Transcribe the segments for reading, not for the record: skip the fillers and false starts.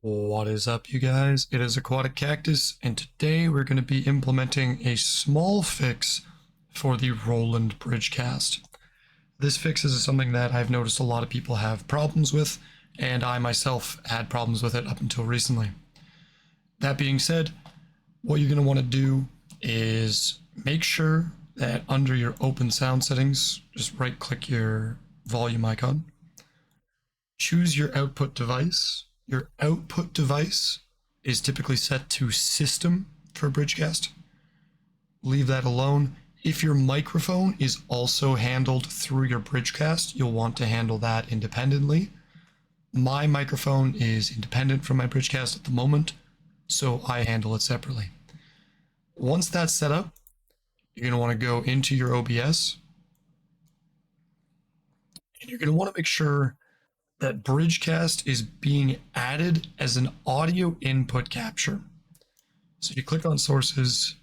What is up, you guys? It is Aquatic Cactus, and today we're going to be implementing a small fix for the Roland BridgeCast. This fix is something that I've noticed a lot of people have problems with, and I myself had problems with it up until recently. That being said, what you're going to want to do is make sure that under your open sound settings, just right-click your volume icon, choose your output device. Your output device is typically set to system for BridgeCast. Leave that alone. If your microphone is also handled through your BridgeCast, you'll want to handle that independently. My microphone is independent from my BridgeCast at the moment, so I handle it separately. Once that's set up, you're going to want to go into your OBS, and you're going to want to make sure that BridgeCast is being added as an audio input capture. So you click on sources.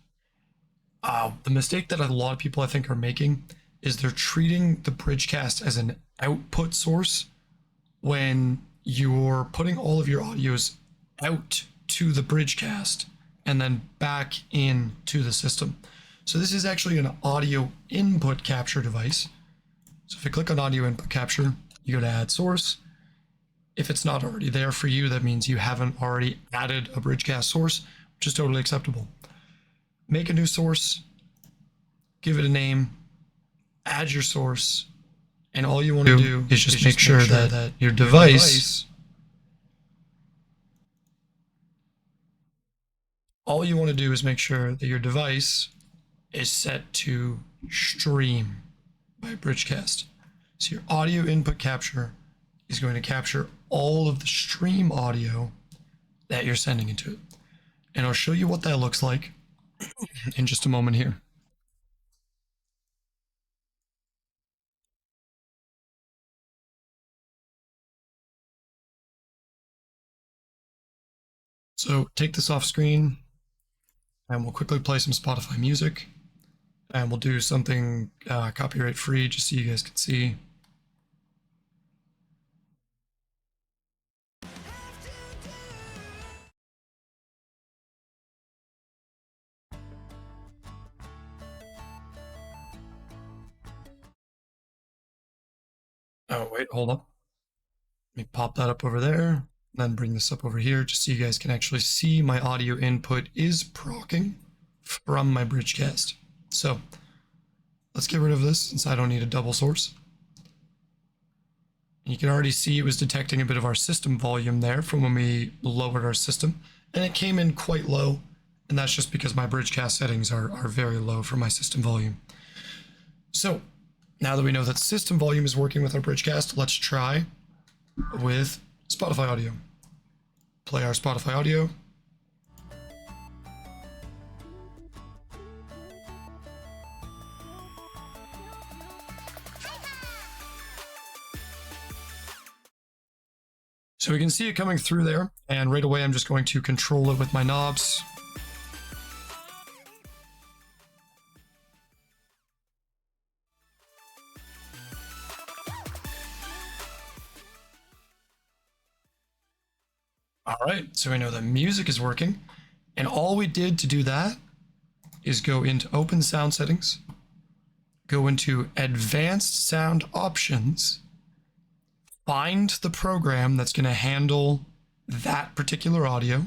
The mistake that a lot of people I think are making is they're treating the BridgeCast as an output source when you're putting all of your audios out to the BridgeCast and then back into the system. So this is actually an audio input capture device. So if you click on audio input capture, you go to add source. If it's not already there for you, that means you haven't already added a BridgeCast source, which is totally acceptable. Make a new source, give it a name, add your source, and all you want to do is just make sure that your device, all you want to do is make sure that your device is set to stream by BridgeCast. So your audio input capture is going to capture all of the stream audio that you're sending into it. And I'll show you what that looks like in just a moment here. So take this off screen and we'll quickly play some Spotify music, and we'll do something copyright free just so you guys can see. Oh, wait, hold up. Let me pop that up over there, then bring this up over here just so you guys can actually see my audio input is procking from my BridgeCast. So let's get rid of this since I don't need a double source. And you can already see it was detecting a bit of our system volume there from when we lowered our system, and it came in quite low, and that's just because my BridgeCast settings are very low for my system volume. So now that we know that system volume is working with our BridgeCast, let's try with Spotify audio. Play our Spotify audio. So we can see it coming through there, and right away I'm just going to control it with my knobs. All right, so we know that music is working, and all we did to do that is go into Open Sound Settings, go into Advanced Sound Options, find the program that's going to handle that particular audio,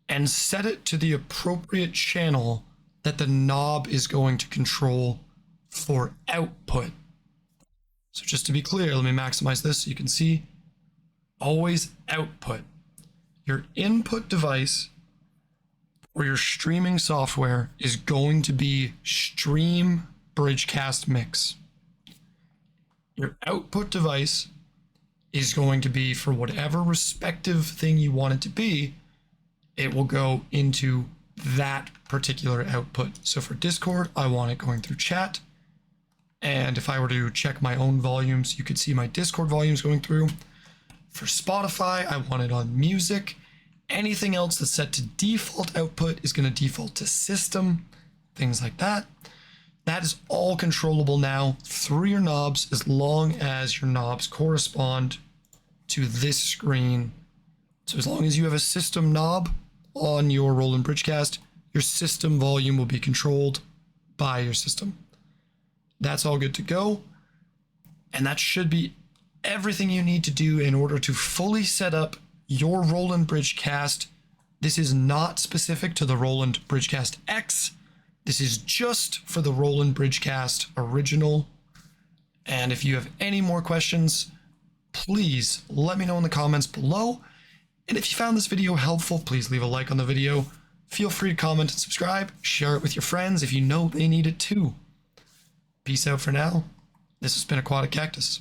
and set it to the appropriate channel that the knob is going to control for output. So just to be clear, let me maximize this so you can see. Always output. Your input device or your streaming software is going to be Stream BridgeCast Mix. Your output device is going to be for whatever respective thing you want it to be. It will go into that particular output. So for Discord, I want it going through chat. And if I were to check my own volumes, you could see my Discord volumes going through. For Spotify, I want it on music. Anything else that's set to default output is going to default to system, things like that. That is all controllable now through your knobs, as long as your knobs correspond to this screen So as long as you have a system knob on your Roland BridgeCast, your system volume will be controlled by your system. That's all good to go. And that should be everything you need to do in order to fully set up your Roland BridgeCast. This is not specific to the Roland BridgeCast X. This is just for the Roland BridgeCast original. And if you have any more questions, please let me know in the comments below. And if you found this video helpful, please leave a like on the video. Feel free to comment and subscribe. Share it with your friends if you know they need it too. Peace out for now. This has been Aquatic Cactus.